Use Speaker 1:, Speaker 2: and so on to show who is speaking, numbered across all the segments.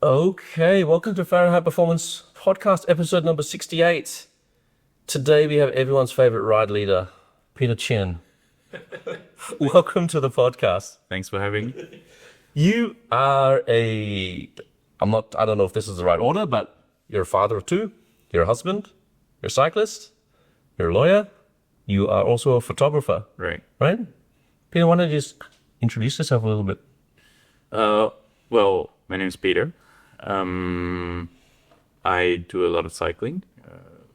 Speaker 1: Okay, welcome to Fahrenheit Performance Podcast, episode number 68. Today we have everyone's favorite ride leader, Peter Chean. Welcome to the podcast.
Speaker 2: Thanks for having me.
Speaker 1: You are I don't know if this is the right order, but you're a father of two, you're a husband, you're a cyclist, you're a lawyer, you are also a photographer.
Speaker 2: Right.
Speaker 1: Peter, why don't you just introduce yourself a little bit?
Speaker 2: Well, my name is Peter. I do a lot of cycling,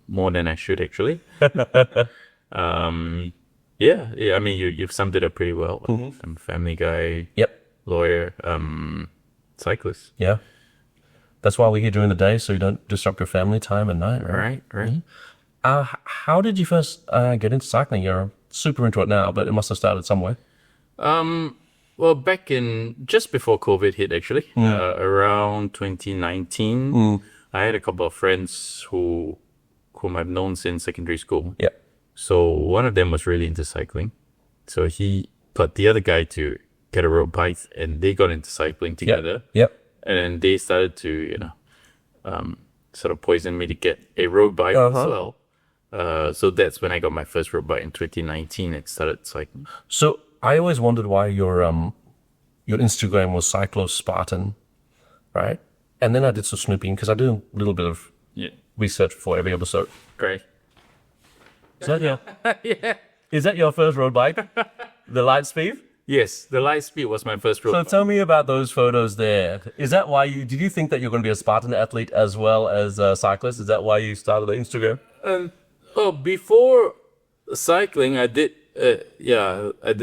Speaker 2: more than I should actually. I mean, you've summed it up pretty well.
Speaker 1: Mm-hmm.
Speaker 2: I'm a family guy,
Speaker 1: Yep.
Speaker 2: lawyer, cyclist.
Speaker 1: Yeah. That's why we're here during the day, so you don't disrupt your family time at night, right?
Speaker 2: Right.
Speaker 1: How did you first get into cycling? You're super into it now, but it must have started somewhere.
Speaker 2: Well, back in just before COVID hit, actually, around 2019, I had a couple of friends whom I've known since secondary school.
Speaker 1: Yeah.
Speaker 2: So one of them was really into cycling. So he got the other guy to get a road bike, and they got into cycling together.
Speaker 1: Yep.
Speaker 2: And then they started to, sort of poison me to get a road bike as well. So that's when I got my first road bike in 2019 and started cycling.
Speaker 1: So I always wondered why your Instagram was Cyclo Spartan, right? And then I did some snooping because I do a little bit of research for every episode.
Speaker 2: Great.
Speaker 1: Is that your first road bike? The Lightspeed?
Speaker 2: Yes, the Lightspeed was my first road
Speaker 1: So
Speaker 2: bike.
Speaker 1: tell me about those photos there. Is that why did you think that you're going to be a Spartan athlete as well as a cyclist? Is that why you started the Instagram?
Speaker 2: Before cycling, I did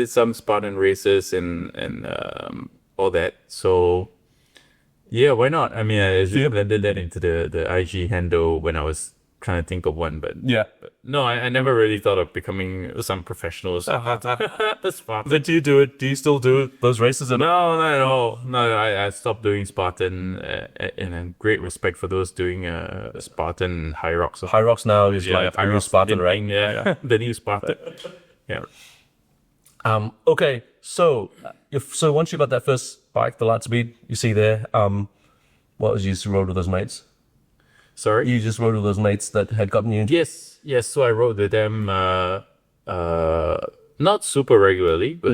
Speaker 2: some Spartan races and all that. So yeah, why not? I mean, I blended that into the IG handle when I was trying to think of one, but no, I never really thought of becoming some professional Spartan.
Speaker 1: Did you do it? Do you still do those races?
Speaker 2: No, not at all. No, I stopped doing Spartan, and a great respect for those doing Spartan High Rocks.
Speaker 1: High Rocks now is like
Speaker 2: High
Speaker 1: a new
Speaker 2: Rocks
Speaker 1: Spartan, right?
Speaker 2: Yeah, the new Spartan. Yeah.
Speaker 1: Okay, so once you got that first bike, the Lightspeed, you see there, what was you used to rode with those mates?
Speaker 2: Sorry?
Speaker 1: You just rode with those mates that had gotten you into
Speaker 2: Yes. So I rode with them, not super regularly, but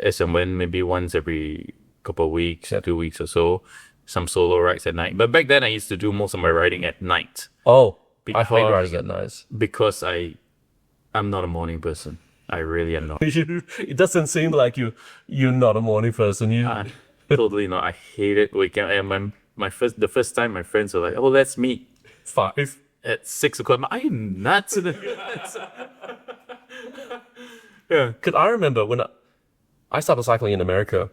Speaker 2: as and when, maybe once every couple of weeks, 2 weeks or so, some solo rides at night. But back then I used to do most of my riding at night.
Speaker 1: Oh, I hate riding at night.
Speaker 2: Because I'm not a morning person. I really am not.
Speaker 1: It doesn't seem like you're not a morning person.
Speaker 2: Totally not. I hate it. And the first time my friends were like, "Oh, let's meet
Speaker 1: 5
Speaker 2: at 6 o'clock." Are you nuts?
Speaker 1: Yeah, because I remember when I started cycling in America,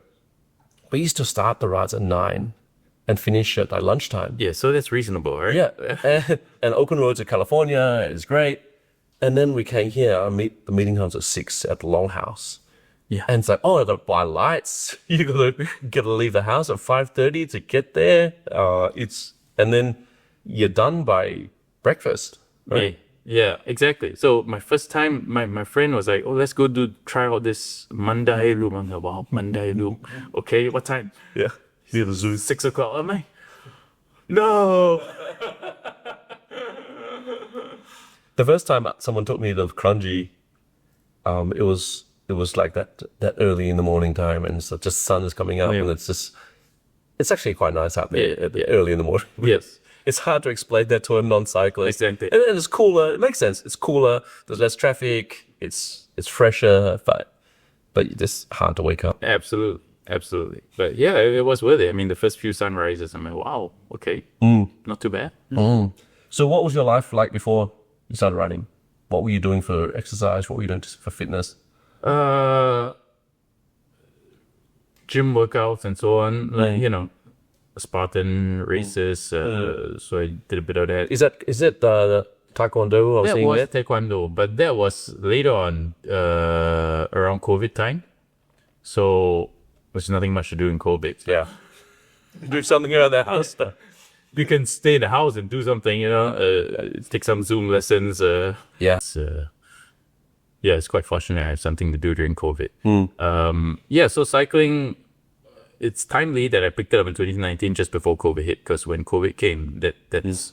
Speaker 1: we used to start the rides at 9 and finish at like lunchtime.
Speaker 2: Yeah, so that's reasonable, right?
Speaker 1: Yeah, and Oakland Roads in California is great. And then we came here. The meeting times at 6 at the Longhouse.
Speaker 2: Yeah.
Speaker 1: And it's like, I gotta buy lights. You gotta leave the house at 5:30 to get there. And then you're done by breakfast. Right?
Speaker 2: Yeah, exactly. So my first time, my friend was like, "Oh, let's go try out this Mandai room." I'm like, "Wow, Mandai room. Okay, what time?"
Speaker 1: Yeah. Near the zoo.
Speaker 2: 6 o'clock. I'm like, no.
Speaker 1: The first time someone took me to Grungy, it was like that early in the morning time, and so just sun is coming up, and it's actually quite nice out there early in the morning.
Speaker 2: Yes.
Speaker 1: It's hard to explain that to a non-cyclist.
Speaker 2: Exactly.
Speaker 1: And it's cooler. It makes sense. It's cooler. There's less traffic. It's fresher, but it's just hard to wake up.
Speaker 2: Absolutely. But yeah, it was worth it. I mean, the first few sunrises, I'm like, wow, okay, not too bad.
Speaker 1: So what was your life like before you started riding? What were you doing for exercise? What were you doing for fitness?
Speaker 2: Gym workouts and so on, like, Spartan races. So I did a bit of that.
Speaker 1: Is it the Taekwondo I was seeing there?
Speaker 2: Taekwondo, but that was later on, around COVID time. So there's nothing much to do in COVID.
Speaker 1: Yeah. Do something around the house.
Speaker 2: You can stay in the house and do something, take some Zoom lessons. It's quite fortunate I have something to do during COVID. So cycling it's timely that I picked it up in 2019 just before COVID hit, because when COVID came, that's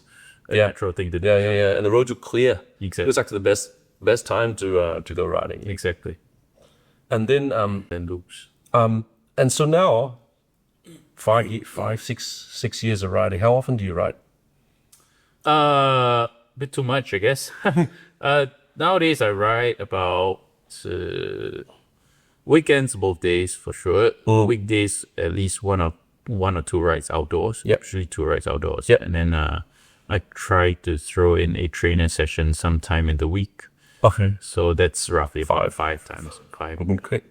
Speaker 2: a natural thing to do.
Speaker 1: Yeah. And the roads were clear.
Speaker 2: Exactly.
Speaker 1: It was actually the best time to go riding.
Speaker 2: Exactly.
Speaker 1: And then
Speaker 2: Then loops.
Speaker 1: and so now 6 years of riding. How often do you ride?
Speaker 2: Bit too much, I guess. Nowadays I ride about weekends, both days for sure. Weekdays, at least one or two rides outdoors.
Speaker 1: Yep.
Speaker 2: Usually 2 rides outdoors.
Speaker 1: Yep.
Speaker 2: And then I try to throw in a trainer session sometime in the week.
Speaker 1: Okay.
Speaker 2: So that's roughly about 5 times. 5.
Speaker 1: Okay.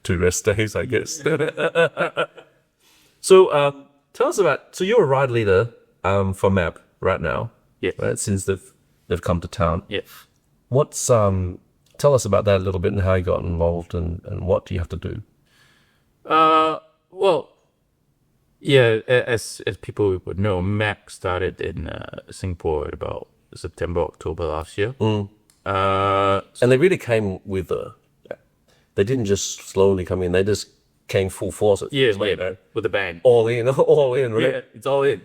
Speaker 1: 2 rest days, I guess. So tell us about. So you're a ride leader for MAAP right now.
Speaker 2: Yeah.
Speaker 1: Right. Since they've come to town.
Speaker 2: Yeah.
Speaker 1: What's tell us about that a little bit and how you got involved and what do you have to do?
Speaker 2: Well, yeah, as people would know, MAAP started in Singapore at about September, October last year.
Speaker 1: And they really came with they didn't just slowly come in, they just came full force.
Speaker 2: With the band.
Speaker 1: All in, right?
Speaker 2: Yeah, it's all in.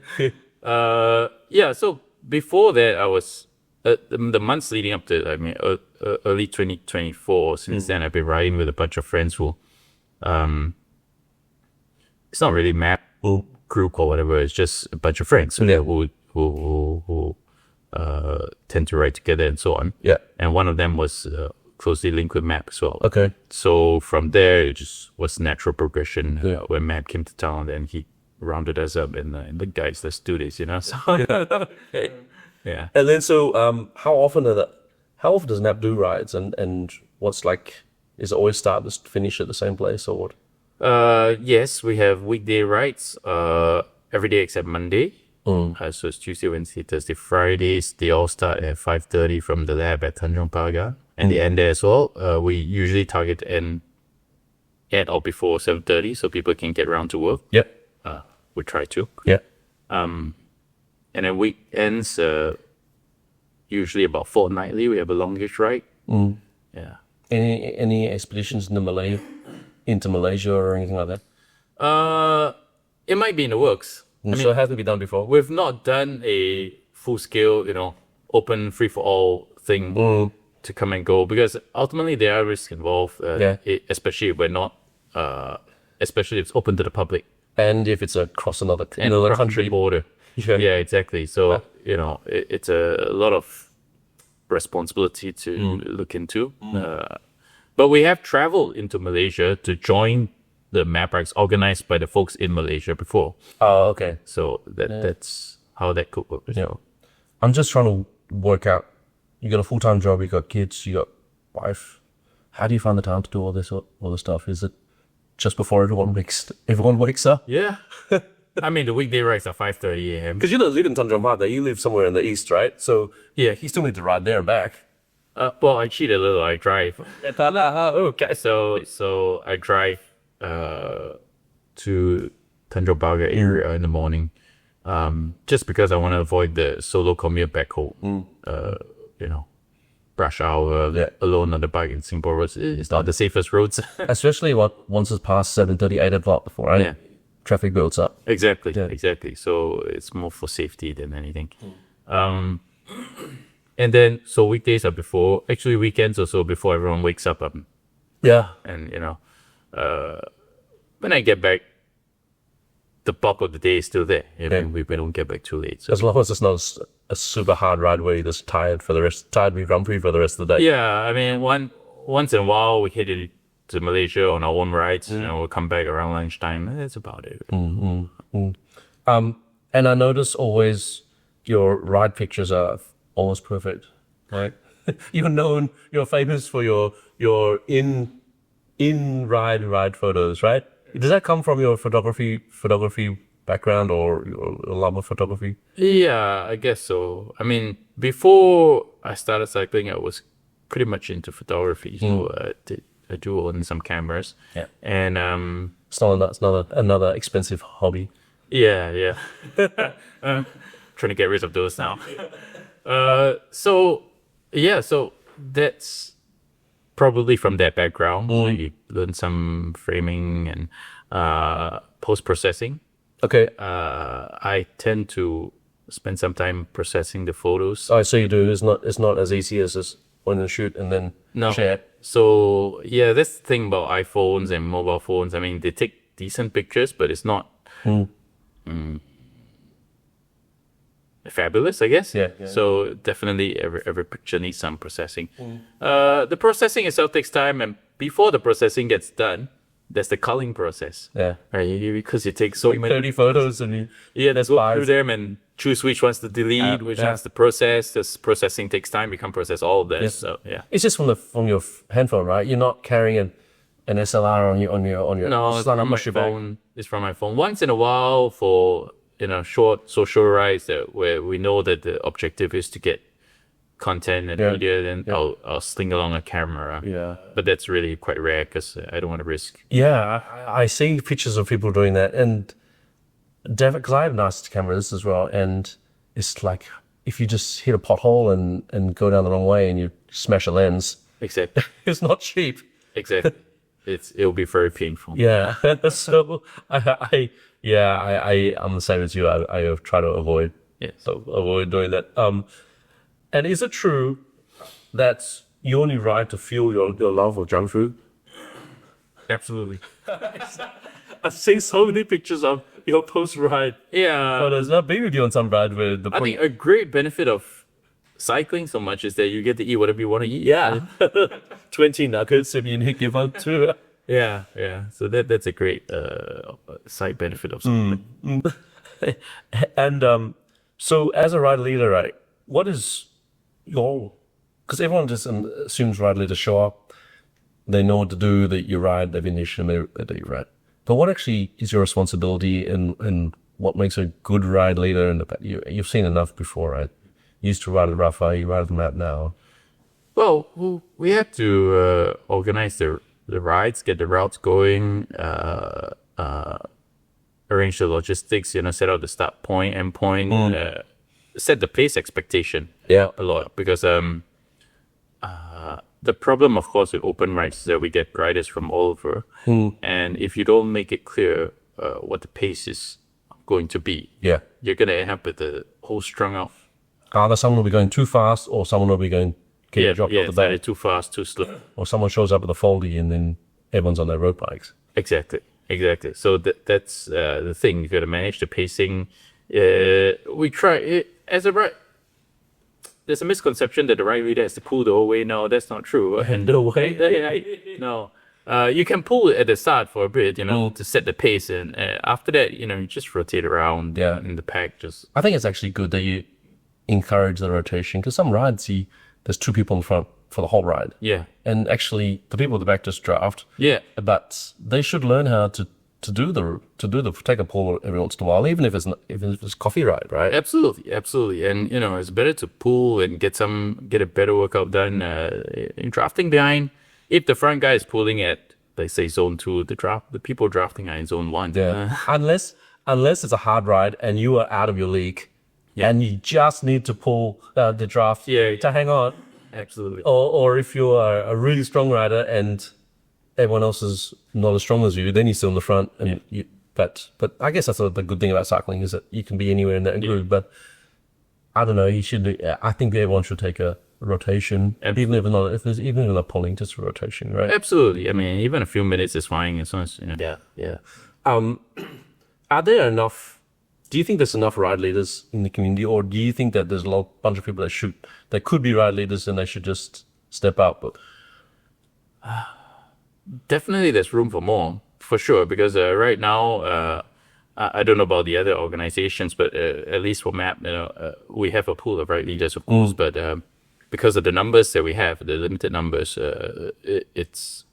Speaker 2: So before that, I was the months leading up to, early 2024. Since then, I've been riding with a bunch of friends who, it's not really MAAP group or whatever. It's just a bunch of friends who tend to ride together and so on.
Speaker 1: Yeah.
Speaker 2: And one of them was closely linked with MAAP as well.
Speaker 1: Okay.
Speaker 2: So from there, it just was natural progression. When MAAP came to town, then he rounded us up and the guys, let's do this, So,
Speaker 1: Okay.
Speaker 2: yeah.
Speaker 1: And then so how often does MAAP do rides and what's like, is it always start to finish at the same place or what?
Speaker 2: Yes, we have weekday rides every day except Monday. So it's Tuesday, Wednesday, Thursday, Fridays. They all start at 5:30 from the lab at Tanjong Pagar, and they end there as well. We usually target to end at or before 7:30 so people can get around to work.
Speaker 1: Yep.
Speaker 2: We try to.
Speaker 1: Yeah.
Speaker 2: And then weekends, usually about fortnightly, we have a longish ride. Yeah.
Speaker 1: Any expeditions into Malaysia or anything like that?
Speaker 2: It might be in the works.
Speaker 1: So it hasn't been done before.
Speaker 2: We've not done a full scale, open free for all thing to come and go, because ultimately there are risks involved. Especially if we're not, especially if it's open to the public.
Speaker 1: And if it's across another country
Speaker 2: border. Yeah, exactly. So, it's a lot of responsibility to look into. But we have traveled into Malaysia to join the MAAP rides organized by the folks in Malaysia before.
Speaker 1: Oh, okay.
Speaker 2: So that's how that could work.
Speaker 1: I'm just trying to work out, you got a full-time job, you got kids, you got wife. How do you find the time to do all this stuff? Is it just before everyone wakes up?
Speaker 2: Yeah. The weekday rides are 5:30 a.m.
Speaker 1: Because you don't live in Tanjong Pagar, you live somewhere in the east, right? So
Speaker 2: yeah,
Speaker 1: you still need to ride there and back.
Speaker 2: Well, I cheat a little. I drive. Okay, so I drive to Tanjong Pagar area in the morning, just because I want to avoid the solo commute back home. Rush hour alone on the bike in Singapore roads is not the safest roads.
Speaker 1: Especially once it's past 7:30, 8 o'clock before, right?
Speaker 2: Yeah.
Speaker 1: Traffic builds up.
Speaker 2: Exactly. So it's more for safety than anything. And then, so weekdays are before, actually weekends or so before everyone wakes up.
Speaker 1: Yeah.
Speaker 2: And, when I get back, the bulk of the day is still there. We don't get back too late. So.
Speaker 1: As long as it's not a super hard ride where you're just tired be grumpy for the rest of the day.
Speaker 2: Yeah, once in a while we hit it to Malaysia on our own rides, and we'll come back around lunchtime. That's about it.
Speaker 1: And I notice always your ride pictures are almost perfect, right? You're famous for your in ride photos, right? Does that come from your photography background or your love of photography?
Speaker 2: Yeah, I guess so. Before I started cycling, I was pretty much into photography. So I do own some cameras.
Speaker 1: Yeah.
Speaker 2: And
Speaker 1: it's not another expensive hobby.
Speaker 2: Yeah. Trying to get rid of those now. So that's probably from that background. You learn some framing but post-processing.
Speaker 1: Okay.
Speaker 2: I tend to spend some time processing the photos.
Speaker 1: I see you do. It's not as easy as just when you shoot and then share.
Speaker 2: So yeah, that's the thing about iPhones and mobile phones. I mean, they take decent pictures, but it's not fabulous, I guess.
Speaker 1: Yeah.
Speaker 2: So definitely every picture needs some processing. The processing itself takes time, and before the processing gets done, there's the culling process.
Speaker 1: Yeah.
Speaker 2: Right, because you take so many
Speaker 1: 30 photos and
Speaker 2: let's go through them and choose which ones to delete, which ones to process. This processing takes time. You can't process all of this.
Speaker 1: Yes.
Speaker 2: So yeah.
Speaker 1: It's just from your handphone, right? You're not carrying an SLR on your
Speaker 2: No, it's from my phone. It's from my phone. Once in a while for short social rides where we know that the objective is to get content and media, then I'll sling along a camera.
Speaker 1: Yeah.
Speaker 2: But that's really quite rare because I don't want to risk.
Speaker 1: Yeah, I see pictures of people doing that, and because I have nice cameras as well, and it's like if you just hit a pothole and go down the wrong way and you smash a lens,
Speaker 2: Exactly.
Speaker 1: it's not cheap.
Speaker 2: Exactly. It'll be very painful.
Speaker 1: Yeah. So I'm the same as you. I try to avoid doing that. And is it true that you only ride to fuel your love of junk food?
Speaker 2: Absolutely.
Speaker 1: I've seen so many pictures of your post-ride.
Speaker 2: Yeah.
Speaker 1: Photos. I've been with you on some ride where the
Speaker 2: I think a great benefit of cycling so much is that you get to eat whatever you want to eat.
Speaker 1: Yeah. 20 nuggets if you give up too.
Speaker 2: Yeah. So that's a great side benefit of cycling.
Speaker 1: And so as a ride leader, right, what is your... Because everyone just assumes ride leaders show up, they know what to do, that you ride, they've initiated that you ride. But what actually is your responsibility and what makes a good ride leader? And you've seen enough before, right? You used to ride at Rafa, you ride at the MAAP now.
Speaker 2: Well, we have to organize the rides, get the routes going, arrange the logistics, set out the start point, end point, set the pace expectation a lot. Because the problem, of course, with open rides is that we get riders from all over. And if you don't make it clear what the pace is going to be, you're going to end up with the whole strung out.
Speaker 1: Either someone will be going too fast or someone will be going dropped off the back.
Speaker 2: Too fast, too slow.
Speaker 1: Or someone shows up with a foldy and then everyone's on their road bikes.
Speaker 2: Exactly. So that's the thing. You got to manage the pacing. We try it as a ride. There's a misconception that the ride leader has to pull the whole way. No, that's not true.
Speaker 1: And the way?
Speaker 2: No. You can pull it at the start for a bit, to set the pace. And after that, you just rotate around in the pack.
Speaker 1: I think it's actually good that you encourage the rotation, because some rides, there's two people in front for the whole ride.
Speaker 2: Yeah.
Speaker 1: And actually, the people at the back just draft.
Speaker 2: Yeah.
Speaker 1: But they should learn how to take a pull every once in a while, even if it's coffee ride, right?
Speaker 2: Absolutely. And it's better to pull and get a better workout done. In drafting behind, if the front guy is pulling at, let's say, zone 2, the people drafting are in zone 1.
Speaker 1: Yeah. Unless it's a hard ride and you are out of your league, and you just need to pull the draft to hang on.
Speaker 2: Absolutely.
Speaker 1: Or if you are a really strong rider and everyone else is not as strong as you, then you're still in the front. And but I guess that's the good thing about cycling, is that you can be anywhere in that group. But I don't know. I think everyone should take a rotation, even if they're not pulling, just a rotation, right?
Speaker 2: Absolutely. I mean, even a few minutes is fine as long as
Speaker 1: Yeah. Are there enough? Do you think there's enough ride leaders in the community, or do you think that there's a bunch of people that could be ride leaders and they should just step up?
Speaker 2: Definitely there's room for more, for sure, because right now, I don't know about the other organizations, but at least for MAAP, we have a pool of ride leaders, of course, but because of the numbers that we have, the limited numbers, it's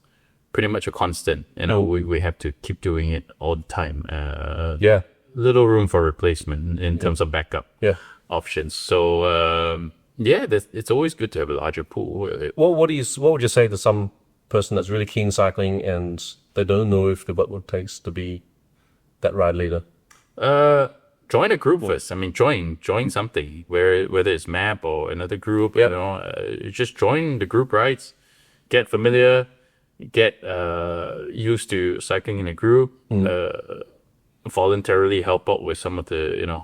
Speaker 2: pretty much a constant. We have to keep doing it all the time. Little room for replacement in terms of backup options. So it's always good to have a larger pool.
Speaker 1: What would you say to some person that's really keen cycling and they don't know what it takes to be that ride leader?
Speaker 2: Join a group first. I mean, join something, whether it's MAAP or another group. Just join the group rides, get familiar, get used to cycling in a group. voluntarily help out with some of the,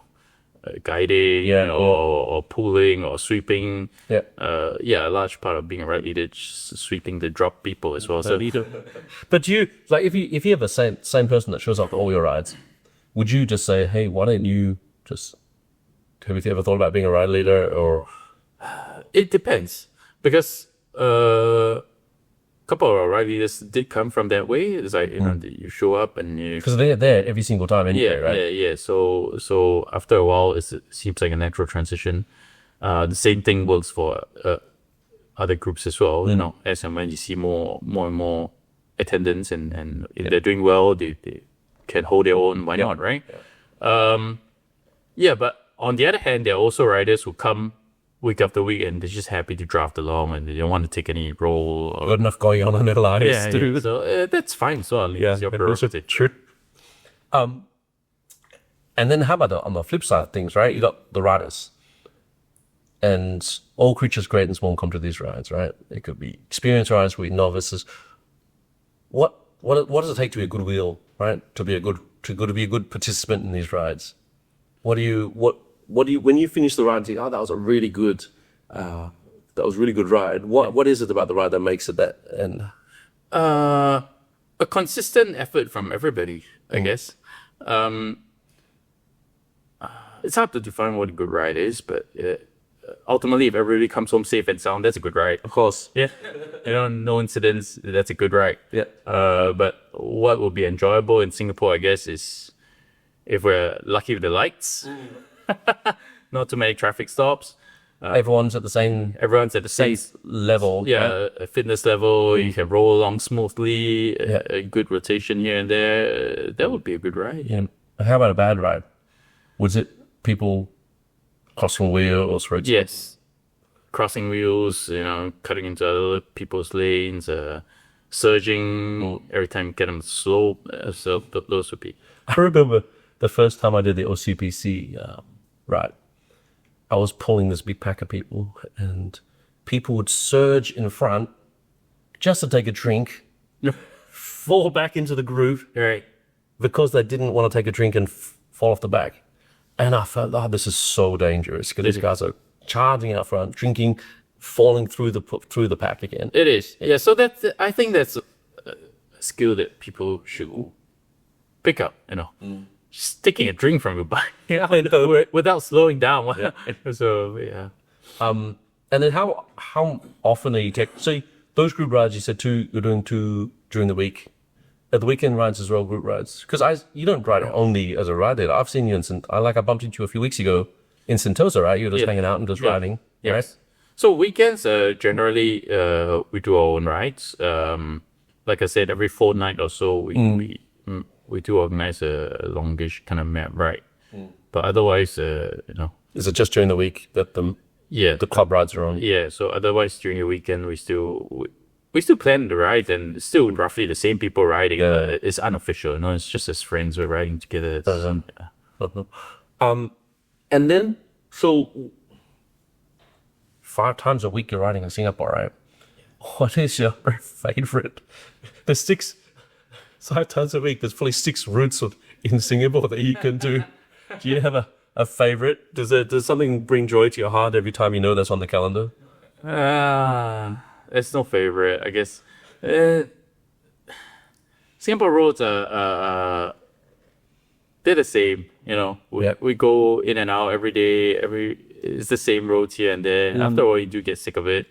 Speaker 2: guiding or pulling or sweeping.
Speaker 1: Yeah.
Speaker 2: A large part of being a ride leader is just sweeping the drop people as well. So
Speaker 1: But do you, like, if you have the same person that shows up at all your rides, would you just say, hey, why don't you just, have you ever thought about being a ride leader? Or
Speaker 2: it depends, because a couple of our ride leaders did come from that way. It's like, you show up and you...
Speaker 1: because they're there every single time anyway, right?
Speaker 2: Yeah. So after a while, it seems like a natural transition. The same thing works for other groups as well. As and when you see more and more attendance, and if they're doing well, they can hold their own. Why not, right? But on the other hand, there are also riders who come week after week and they're just happy to draft along and they don't want to take any role. Or...
Speaker 1: Got enough going on in their lives.
Speaker 2: Yeah. So that's fine. So it's your prerogative.
Speaker 1: True. And then how about on the flip side of things, right? You got the riders. And all creatures great and small come to these rides, right? It could be experienced riders, could be novices. What does it take to be a good wheel, right? To be a good participant in these rides? What do you when you finish the ride and think, oh, that was a really good ride. What is it about the ride that makes it that? And
Speaker 2: a consistent effort from everybody, I guess. It's hard to define what a good ride is, but ultimately, if everybody comes home safe and sound, that's a good ride.
Speaker 1: Of course.
Speaker 2: Yeah. No incidents, that's a good ride.
Speaker 1: Yeah.
Speaker 2: But what will be enjoyable in Singapore, I guess, is if we're lucky with the lights, not too many traffic stops.
Speaker 1: Everyone's at the same level.
Speaker 2: Yeah, a fitness level. You can roll along smoothly. A good rotation here and there. That would be a good ride.
Speaker 1: Yeah. How about a bad ride? Was it people crossing wheels?
Speaker 2: Yes, crossing wheels. Cutting into other people's lanes. Surging every time you get them slow. So those would be.
Speaker 1: I remember the first time I did the OCPC ride. I was pulling this big pack of people, and people would surge in front just to take a drink, fall back into the groove,
Speaker 2: Right.
Speaker 1: because they didn't want to take a drink and fall off the back. And I felt, this is so dangerous, because these guys are charging out front, drinking, falling through the pack again.
Speaker 2: It is. Yeah. So I think that's a skill that people should pick up. Just taking a drink from your bike.
Speaker 1: Yeah, I know.
Speaker 2: Without slowing down.
Speaker 1: Yeah.
Speaker 2: So yeah.
Speaker 1: And then how often are you taking? So those group rides, you said you're doing two during the week. At the weekend rides as well, group rides. Because you don't ride only as a rider. I've seen you I bumped into you a few weeks ago in Sentosa, right? You were just hanging out and just riding, right?
Speaker 2: So weekends, generally, we do our own rides. Like I said, every fortnight or so, we do organize a longish kind of MAAP ride. But otherwise,
Speaker 1: Is it just during the week that the club rides are on?
Speaker 2: Yeah. So otherwise, during the weekend, we still plan the ride, and it's still roughly the same people riding. But it's unofficial. It's just as friends we're riding together.
Speaker 1: And then, so 5 times a week you're riding in Singapore, right? What is your favorite? There's 5 times a week. There's probably 6 routes in Singapore that you can do. Do you have a favorite? Does something bring joy to your heart every time you know that's on the calendar?
Speaker 2: It's no favorite, I guess. Singapore roads are they're the same. We go in and out every day. It's the same roads here and there. After a while, you do get sick of it.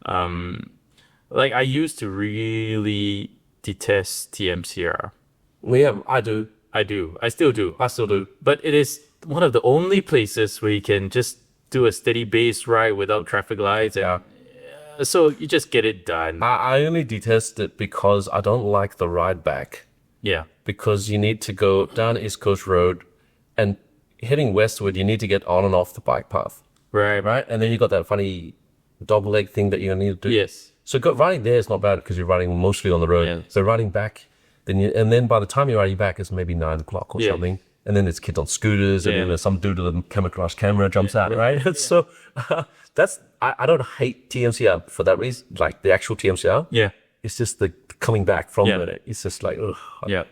Speaker 2: Like I used to really detest TMCR.
Speaker 1: Well, yeah, I do.
Speaker 2: I still do. But it is one of the only places where you can just do a steady base ride without traffic lights. So you just get it done.
Speaker 1: I only detest it because I don't like the ride back.
Speaker 2: Yeah.
Speaker 1: Because you need to go down East Coast Road, and heading westward, you need to get on and off the bike path. Right? And then you got that funny dog leg thing that you need to do.
Speaker 2: Yes.
Speaker 1: So riding there is not bad because you're riding mostly on the road. Yeah. So riding back, then by the time you're riding back, it's maybe 9 o'clock or something. And then there's kids on scooters, and then there's some dude with a camouflage camera jumps out, right? So I don't hate TMCR for that reason, like the actual TMCR.
Speaker 2: Yeah.
Speaker 1: It's just the coming back from it. It's just like, ugh.
Speaker 2: Yeah.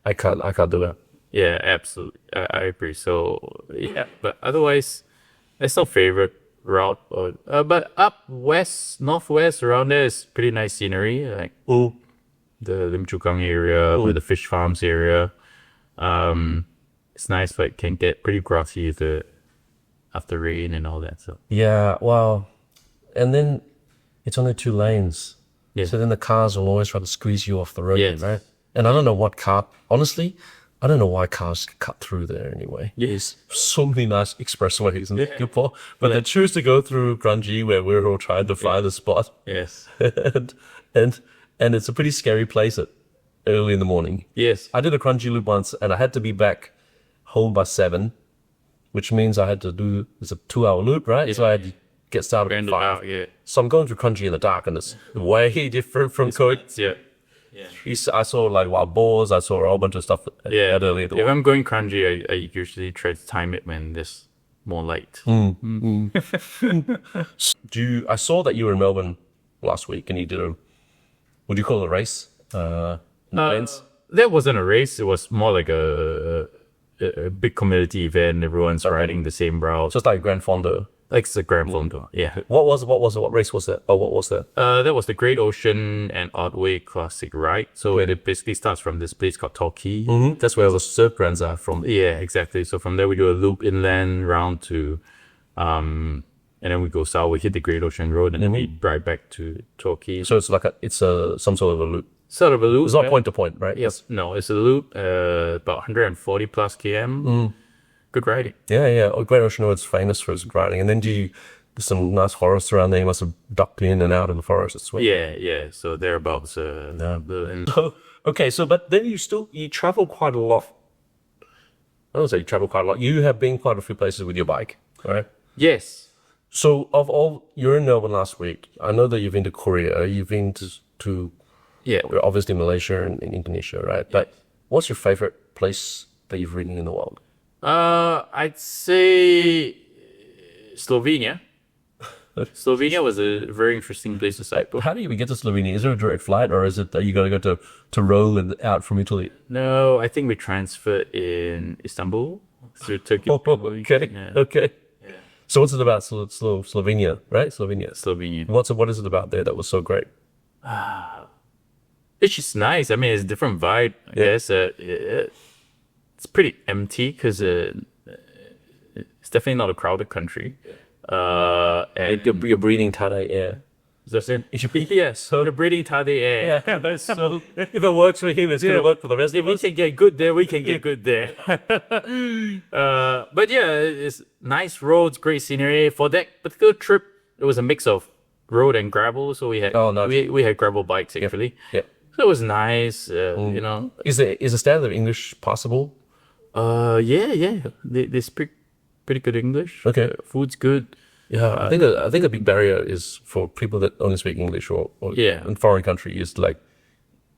Speaker 1: I can't do that.
Speaker 2: Yeah, absolutely. I agree. So yeah, but otherwise, that's not favorite route. But up west, northwest around there is pretty nice scenery, like the Lim Chu Kang area, with the fish farms area. It's nice, but it can get pretty grassy after rain and all that. So
Speaker 1: Yeah, well, and then it's only 2 lanes.
Speaker 2: Yeah.
Speaker 1: So then the cars will always try to squeeze you off the road,
Speaker 2: Yes.
Speaker 1: right? And I don't know what car, honestly, I don't know why cars cut through there anyway.
Speaker 2: yes,
Speaker 1: So many nice expressways in Singapore, but they choose to go through Kranji where we're all trying to find a spot.
Speaker 2: yes,
Speaker 1: and, and it's a pretty scary place at early in the morning.
Speaker 2: yes.
Speaker 1: I did a Kranji loop once and I had to be back home by 7, which means I had to do, it's a 2-hour loop, right? So I had to get started at
Speaker 2: Round
Speaker 1: 5.
Speaker 2: about, yeah,
Speaker 1: So I'm going through Kranji in the dark and it's way different from Cook.
Speaker 2: yeah.
Speaker 1: I saw like wild boars, I saw a whole bunch of stuff
Speaker 2: Yeah.
Speaker 1: at early in the
Speaker 2: If
Speaker 1: morning.
Speaker 2: I'm going crunchy, I usually try to time it when there's more light.
Speaker 1: I saw that you were in Melbourne last week and you did would you call it a race? Lanes?
Speaker 2: That wasn't a race. It was more like a big community event. Everyone's riding the same route.
Speaker 1: So it's like Grand Fondo.
Speaker 2: Like it's a Grand Fondo. Yeah.
Speaker 1: What race was that? Oh, what was that?
Speaker 2: That was the Great Ocean and Otway Classic Ride. So it basically starts from this place called Torquay.
Speaker 1: That's where the surf brands are from.
Speaker 2: Yeah, exactly. So from there we do a loop inland round to, and then we go south. We hit the Great Ocean Road and then we ride back to Torquay.
Speaker 1: So it's like some sort of a loop.
Speaker 2: Sort of a loop.
Speaker 1: It's not point to point, right?
Speaker 2: Yes. No, it's a loop. About 140 plus km. Good riding.
Speaker 1: Yeah. Oh, Great Ocean Road's famous for its riding. And then there's some nice forests around there. You must have ducked in and out in the forest as well.
Speaker 2: Yeah. So thereabouts. And
Speaker 1: Okay, but then you travel quite a lot. I don't say you travel quite a lot. You have been quite a few places with your bike, right?
Speaker 2: yes.
Speaker 1: So you're in Melbourne last week. I know that you've been to Korea. You've been to
Speaker 2: Yeah.
Speaker 1: obviously Malaysia and Indonesia, right? But what's your favorite place that you've ridden in the world?
Speaker 2: I'd say Slovenia. Slovenia was a very interesting place to cycle.
Speaker 1: How do you even get to Slovenia? Is there a direct flight, or is it that you got to go to Rome and out from Italy?
Speaker 2: No, I think we transferred in Istanbul through Turkey.
Speaker 1: Okay.
Speaker 2: Yeah.
Speaker 1: Okay. So what's it about Slovenia, right? Slovenia.
Speaker 2: Slovenia.
Speaker 1: What is it about there that was so great?
Speaker 2: It's just nice. I mean, it's a different vibe, I guess. It's pretty empty because it's definitely not a crowded country. And
Speaker 1: You're breathing Tade air.
Speaker 2: that's it. Yes, so the breathing Tade air.
Speaker 1: Yeah, that's so. If it works for him, it's gonna work for the rest
Speaker 2: If
Speaker 1: of
Speaker 2: we
Speaker 1: us.
Speaker 2: can get good there, we can get good there. But yeah, it's nice roads, great scenery. For that particular trip, it was a mix of road and gravel. So we had we had gravel bikes actually.
Speaker 1: Yeah.
Speaker 2: So it was nice. You know.
Speaker 1: Is the standard of English possible?
Speaker 2: Yeah. They speak pretty good English.
Speaker 1: Okay.
Speaker 2: Food's good.
Speaker 1: Yeah, I think a big barrier is for people that only speak English or in foreign country is to like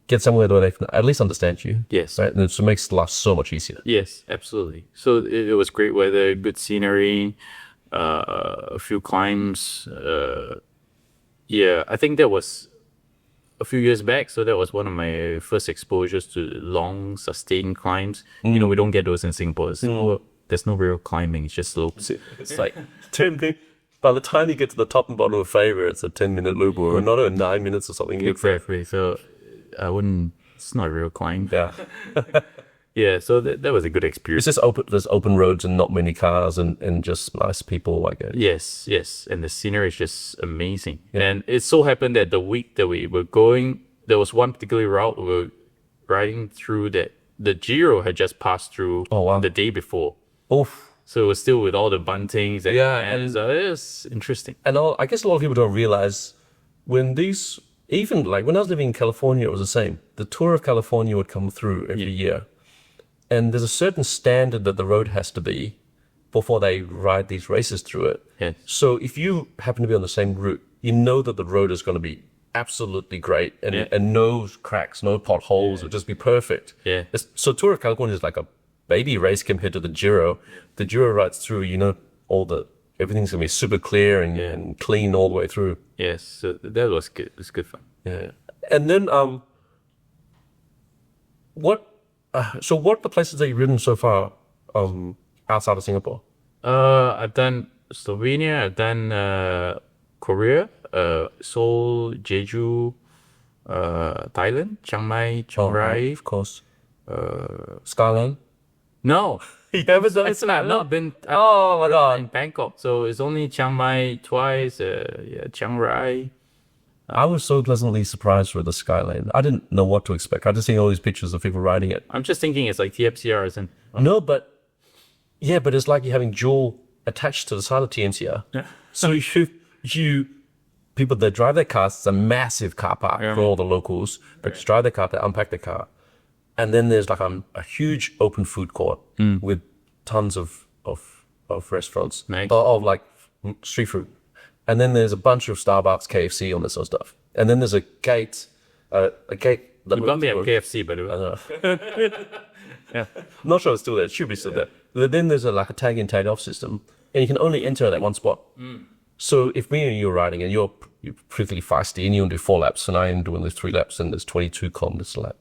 Speaker 1: get somewhere where they can at least understand you.
Speaker 2: Yes.
Speaker 1: Right, and it makes life so much easier.
Speaker 2: Yes, absolutely. So it was great weather, good scenery, a few climbs. Yeah, I think that was a few years back. So that was one of my first exposures to long, sustained climbs. You know, we don't get those in Singapore. There's no real climbing; it's just slopes.
Speaker 1: It's like 10 minutes. By the time you get to the top and bottom of a favor, it's a 10-minute loop or another 9 minutes or something.
Speaker 2: Exactly. So I wouldn't. It's not a real climb.
Speaker 1: Yeah.
Speaker 2: Yeah. So that was a good experience.
Speaker 1: It's just there's open roads and not many cars and just nice people like it.
Speaker 2: Yes, and the scenery is just amazing. And it so happened that the week that we were going, there was one particular route we were riding through that the Giro had just passed through the day before.
Speaker 1: Oof.
Speaker 2: So it was still with all the buntings. And it was interesting.
Speaker 1: And I guess a lot of people don't realize even like when I was living in California, it was the same. The Tour of California would come through every year. And there's a certain standard that the road has to be before they ride these races through it.
Speaker 2: Yes.
Speaker 1: So if you happen to be on the same route, you know that the road is going to be absolutely great and no cracks, no potholes. It'll just be perfect.
Speaker 2: Yeah.
Speaker 1: So Tour of California is like a baby race compared to the Giro. The Giro rides through, everything's going to be super clear and clean all the way through.
Speaker 2: Yes, so that was good. It was good fun.
Speaker 1: Yeah. And then, what So what are the places that you've ridden so far outside of Singapore?
Speaker 2: I've done Slovenia, I've done Korea, Seoul, Jeju, Thailand, Chiang Mai, Chiang Rai.
Speaker 1: Of course. Skyline?
Speaker 2: No,
Speaker 1: You haven't done
Speaker 2: I've not been
Speaker 1: Oh my god.
Speaker 2: in Bangkok, so it's only Chiang Mai twice, Chiang Rai.
Speaker 1: I was so pleasantly surprised with the Skyline. I didn't know what to expect. I just seen all these pictures of people riding it.
Speaker 2: I'm just thinking it's like TFCRs and
Speaker 1: No, but it's like you're having dual attached to the side of TNCR.
Speaker 2: Yeah.
Speaker 1: So you people that drive their cars, it's a massive car park for all the locals. But to drive their car, they unpack their car, and then there's like a huge open food court with tons of restaurants,
Speaker 2: Nice.
Speaker 1: of like street food, and then there's a bunch of Starbucks, KFC, all this sort of stuff, and then there's a gate. That
Speaker 2: we probably have KFC, but
Speaker 1: I don't know. I'm not sure it's still there. It should be still there. But then there's a tag in, tag off system, and you can only enter at one spot. So if me and you are riding and you're particularly feisty and you want to do 4 laps and I'm doing the 3 laps and there's 22 kilometers a lap,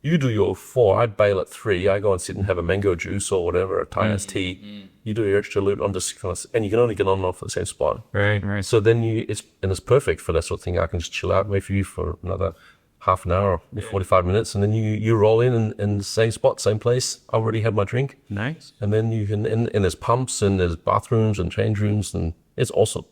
Speaker 1: you do your 4, I bail at 3, I go and sit and have a mango juice or whatever, a Thai iced tea. You do your extra loop on just and you can only get on and off at the same spot.
Speaker 2: right.
Speaker 1: So then it's perfect for that sort of thing. I can just chill out, wait for you for another half an hour, 45 minutes, and then you roll in the same spot, same place. I already had my drink.
Speaker 2: Nice.
Speaker 1: And then you can, and there's pumps and there's bathrooms and change rooms, and it's awesome.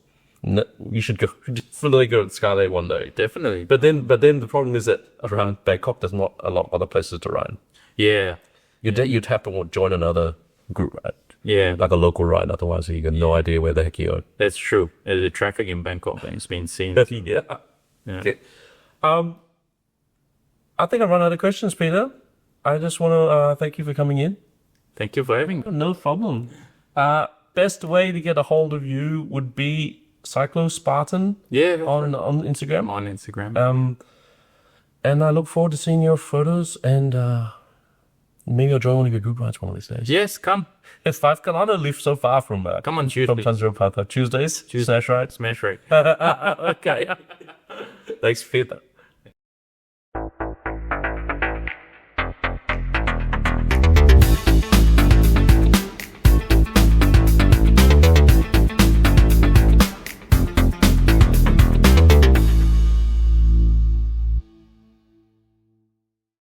Speaker 1: You should definitely go to Skyline one day.
Speaker 2: Definitely.
Speaker 1: But then the problem is that around Bangkok, there's not a lot of other places to ride.
Speaker 2: Yeah.
Speaker 1: You'd have to join another group ride.
Speaker 2: Yeah.
Speaker 1: Like a local ride, otherwise you got no idea where the heck you're.
Speaker 2: That's true. The traffic in Bangkok has been seen.
Speaker 1: Yeah.
Speaker 2: Yeah.
Speaker 1: Okay. I think I've run out of questions, Peter. I just want to thank you for coming in.
Speaker 2: Thank you for having me.
Speaker 1: No problem. Best way to get a hold of you would be Cyclo Spartan
Speaker 2: Yeah.
Speaker 1: on Instagram.
Speaker 2: on Instagram.
Speaker 1: And I look forward to seeing your photos, and maybe I'll join one of your group rides one of these days.
Speaker 2: Yes, come.
Speaker 1: It's 5 kilometers. I live so far from
Speaker 2: Come on
Speaker 1: from
Speaker 2: Tuesday.
Speaker 1: Tanjiro Path. Tuesdays. Smash ride.
Speaker 2: Smash right.
Speaker 1: Okay. Thanks, Peter.